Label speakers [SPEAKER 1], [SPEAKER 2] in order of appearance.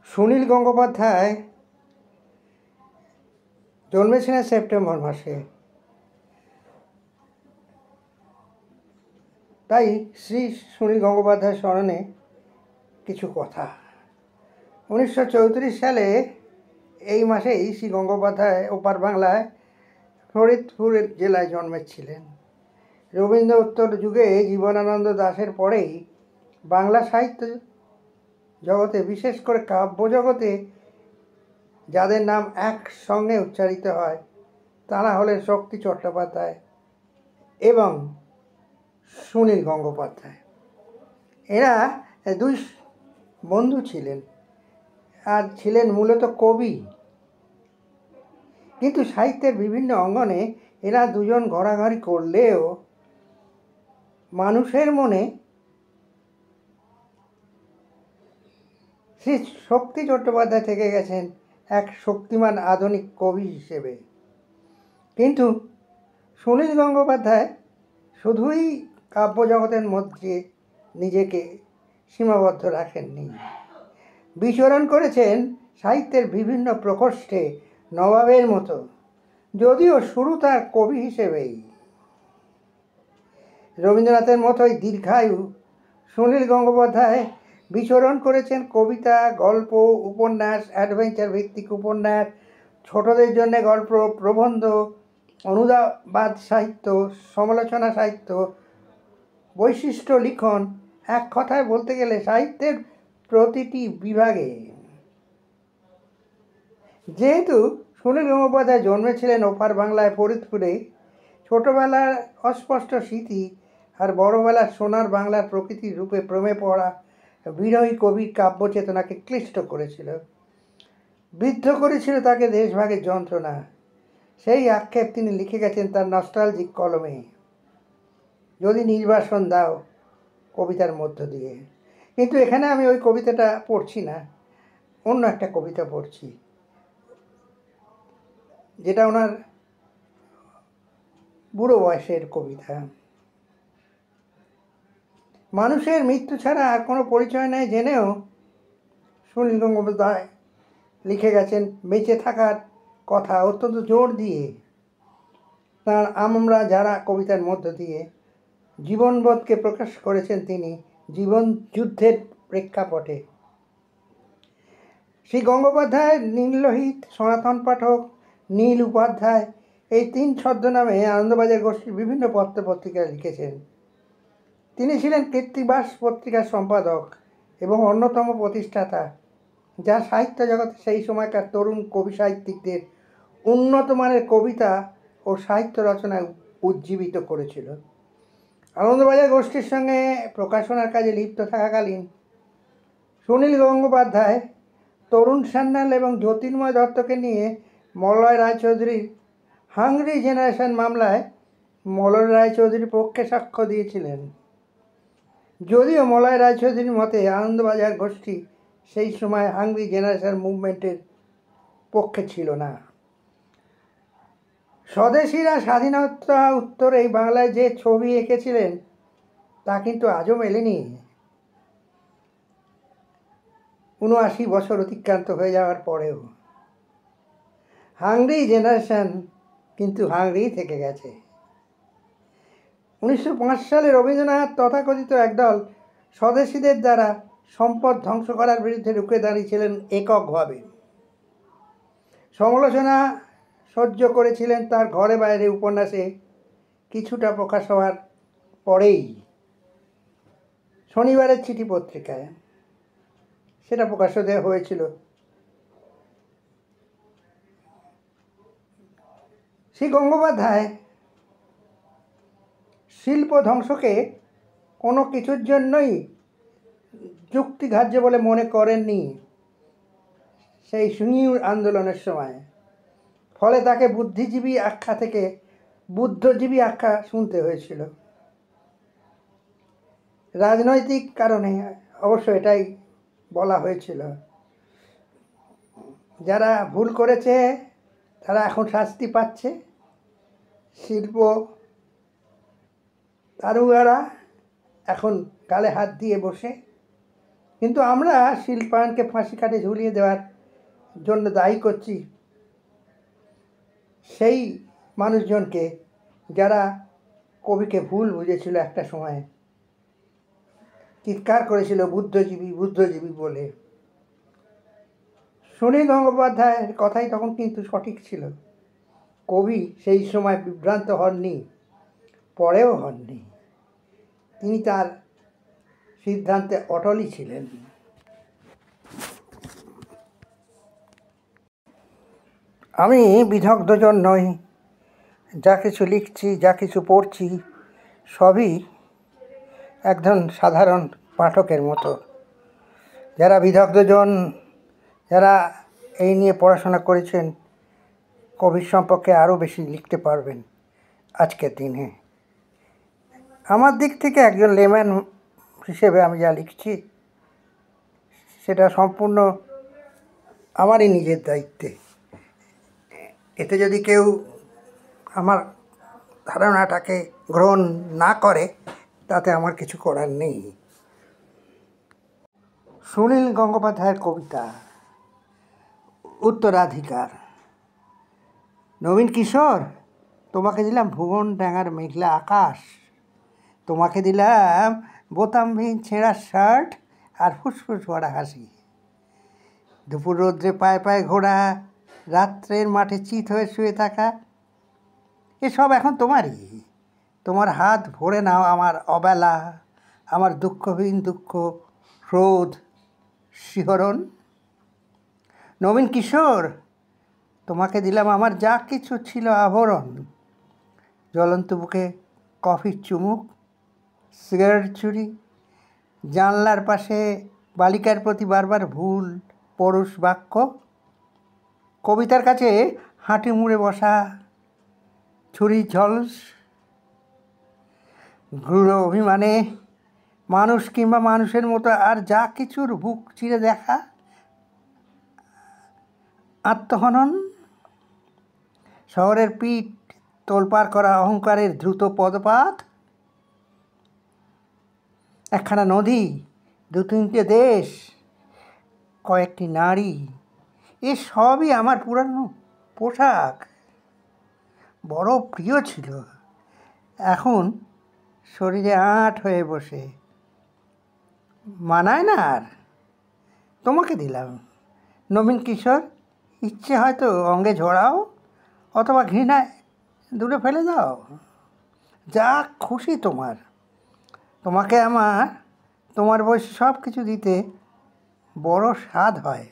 [SPEAKER 1] Sunil Gangopadhyay জন্মেছিলেন September মাসে। তাই শ্রী সুনীল গঙ্গোপাধ্যায়ের স্মরণে কিছু কথা। 1934 সালে এই মাসেই শ্রী গঙ্গোপাধ্যায় ওপার বাংলায় ফরিদপুর জেলায় জন্মেছিলেন। রবীন্দ্র উত্তর যুগে জীবনানন্দ দাশের পরেই বাংলা সাহিত্য জগতে, বিশেষ করে কাব্য জগতে যাদের নাম একসঙ্গে উচ্চারিত হয় তারা হলেন শক্তি চট্টোপাধ্যায় এবং সুনীল গঙ্গোপাধ্যায়। এরা দুই বন্ধু ছিলেন আর ছিলেন মূলত কবি, কিন্তু সাহিত্যের বিভিন্ন অঙ্গনে এরা দুজন ঘোরাঘুরি করলেও মানুষের মনে শ্রী শক্তি চট্টোপাধ্যায় থেকে গেছেন এক শক্তিমান আধুনিক কবি হিসেবে। কিন্তু সুনীল গঙ্গোপাধ্যায় শুধুই কাব্যজগতের মধ্যে নিজেকে সীমাবদ্ধ রাখেননি, বিচরণ করেছেন সাহিত্যের বিভিন্ন প্রকোষ্ঠে নবাবের মতো, যদিও শুরু তার কবি হিসেবেই। রবীন্দ্রনাথের মতোই দীর্ঘায়ু সুনীল গঙ্গোপাধ্যায় বিচরণ করেছেন কবিতা, গল্প, উপন্যাস, অ্যাডভেঞ্চার ভিত্তিক উপন্যাস, ছোটদের জন্য গল্প, প্রবন্ধ, অনুবাদ সাহিত্য, সমালোচনা সাহিত্য, বৈশিষ্ট্য লিখন, এক কথায় বলতে গেলে সাহিত্যের প্রতিটি বিভাগে। যেহেতু সুনীল গঙ্গোপাধ্যায় জন্মেছিলেন ওপার বাংলায় ফরিদপুরে, ছোটবেলার অস্পষ্ট স্মৃতি আর বড়বেলার সোনার বাংলার প্রকৃতির রূপে প্রেমে পড়া বিরহী কবির কাব্য চেতনাকে ক্লিষ্ট করেছিল, বিদ্ধ করেছিল তাকে দেশভাগের যন্ত্রণা। সেই আক্ষেপ তিনি লিখে গেছেন তার নস্টালজিক কলমে, যদি নির্বাসন দাও কবিতার মধ্য দিয়ে। কিন্তু এখানে আমি ওই কবিতাটা পড়ছি না, অন্য একটা কবিতা পড়ছি, যেটা ওনার বুড়ো বয়সের কবিতা। মানুষের মৃত্যু ছাড়া আর কোনো পরিচয় নেই জেনেও সুনীল গঙ্গোপাধ্যায় লিখে গেছেন বেঁচে থাকার কথা অত্যন্ত জোর দিয়ে। তার আমরা যারা কবিতার মধ্য দিয়ে জীবনবোধকে প্রকাশ করেছেন তিনি জীবন যুদ্ধের প্রেক্ষাপটে। শ্রী গঙ্গোপাধ্যায় নীললোহিত, সনাতন পাঠক, নীল উপাধ্যায় এই তিন ছদ্মনামে আনন্দবাজার গোষ্ঠীর বিভিন্ন পত্রপত্রিকায় লিখেছেন। তিনি ছিলেন কৃত্তিবাস পত্রিকার সম্পাদক এবং অন্যতম প্রতিষ্ঠাতা, যা সাহিত্য জগতে সেই সময়কার তরুণ কবি সাহিত্যিকদের উন্নত মানের কবিতা ও সাহিত্য রচনায় উজ্জীবিত করেছিল। আনন্দবাজার গোষ্ঠীর সঙ্গে প্রকাশনার কাজে লিপ্ত থাকাকালীন সুনীল গঙ্গোপাধ্যায় তরুণ সান্যাল এবং জ্যোতির্ময় দত্তকে নিয়ে মলয় রায়চৌধুরীর হাংরি জেনারেশন মামলায় মলয় রায়চৌধুরীর পক্ষে সাক্ষ্য দিয়েছিলেন। যদিও মলয় রায়চৌধুরীর মতে আনন্দবাজার গোষ্ঠী সেই সময় হাংরি জেনারেশন মুভমেন্টের পক্ষে ছিল না। স্বদেশীরা স্বাধীনতা উত্তরে এই বাংলায় যে ছবি এঁকেছিলেন তা কিন্তু আজও মেলেনি। ৭৯ বছর অতিক্রান্ত হয়ে যাওয়ার পরেও হাংরি জেনারেশন কিন্তু হাংরিই থেকে গেছে। 1905 সালে রবীন্দ্রনাথ তথাকথিত একদল স্বদেশীদের দ্বারা সম্পদ ধ্বংস করার বিরুদ্ধে রুখে দাঁড়িয়েছিলেন এককভাবে। সমালোচনা সহ্য করেছিলেন তার ঘরে বাইরে উপন্যাসে কিছুটা প্রকাশ হওয়ার পরেই শনিবারের চিঠি পত্রিকায় সেটা প্রকাশ দেওয়া হয়েছিল। শ্রী গঙ্গোপাধ্যায় শিল্প ধ্বংসকে কোনো কিছুর জন্যই যুক্তিগ্রাহ্য বলে মনে করেননি সেই সিঙ্গুর আন্দোলনের সময়। ফলে তাকে বুদ্ধিজীবী আখ্যা থেকে বুদ্ধজীবী আখ্যা শুনতে হয়েছিল। রাজনৈতিক কারণে অবশ্য এটাই বলা হয়েছিল। যারা ভুল করেছে তারা এখন শাস্তি পাচ্ছে, শিল্প তারুয়ারা এখন গালে হাত দিয়ে বসে কিন্তু আমরা শিল্পায়নকে ফাঁসি কাটে ঝুলিয়ে দেওয়ার জন্য দায়ী করছি সেই মানুষজনকে যারা কবিকে ভুল বুঝেছিল একটা সময়, চিৎকার করেছিল বুদ্ধজীবী বুদ্ধজীবী বলে। সুনীল গঙ্গোপাধ্যায়ের কথাই তখন কিন্তু সঠিক ছিল। কবি সেই সময় বিভ্রান্ত হননি, পরেও হননি। তিনি তার সিদ্ধান্তে অটলই ছিলেন। আমি বিদগ্ধজন নই, যা কিছু লিখছি, যা কিছু পড়ছি, সবই একজন সাধারণ পাঠকের মতো। যারা বিদগ্ধজন, যারা এই নিয়ে পড়াশোনা করেছেন, কবির সম্পর্কে আরও বেশি লিখতে পারবেন আজকের দিনে। আমার দিক থেকে একজন লেম্যান হিসেবে আমি যা লিখছি সেটা সম্পূর্ণ আমারই নিজের দায়িত্বে। এতে যদি কেউ আমার ধারণাটাকে গ্রহণ না করে, তাতে আমার কিছু করার নেই। সুনীল গঙ্গোপাধ্যায়ের কবিতা উত্তরাধিকার। নবীন কিশোর, তোমাকে দিলাম ভুবন ডাঙার মেঘলা আকাশ, তোমাকে দিলাম বোতামবিহীন ছেঁড়া শার্ট আর ফুসফুস ভরা হাসি। দুপুর রৌদ্রে পায়ে পায়ে ঘোরা, রাত্রের মাঠে চিত হয়ে শুয়ে থাকা, এসব এখন তোমারই। তোমার হাত ভরে নাও আমার অবেলা, আমার দুঃখহীন দুঃখ, ক্রোধ, শিহরণ। নবীন কিশোর, তোমাকে দিলাম আমার যা কিছু ছিল আভরণ, জ্বলন্ত বুকে কফির চুমুক, সিগারেট চুরি, জানলার পাশে বালিকার প্রতি বারবার ভুল পরশ বাক্য, কবিতার কাছে হাঁটু মুড়ে বসা, ছুরি ঝলস, গূঢ় অভিমানে মানুষ কিংবা মানুষের মতো আর যা কিছুর বুক চিরে দেখা, আত্মহনন, শহরের পিঠ তোলপাড় করা অহংকারের দ্রুত পদপাত, একখানা নদী, দু তিনটে দেশ, কয়েকটি নারী, এ সবই আমার পুরানো পোশাক। বড় প্রিয় ছিল, এখন শরীরে আঁট হয়ে বসে, মানায় না আর। তোমাকে দিলাম নবীন কিশোর, ইচ্ছে হয়তো অঙ্গে ঝোড়াও, অথবা ঘৃণায় দূরে ফেলে দাও, যা খুশি তোমার। তোমাকে আমার তোমার বয়সে সব কিছু দিতে বড় স্বাদ হয়।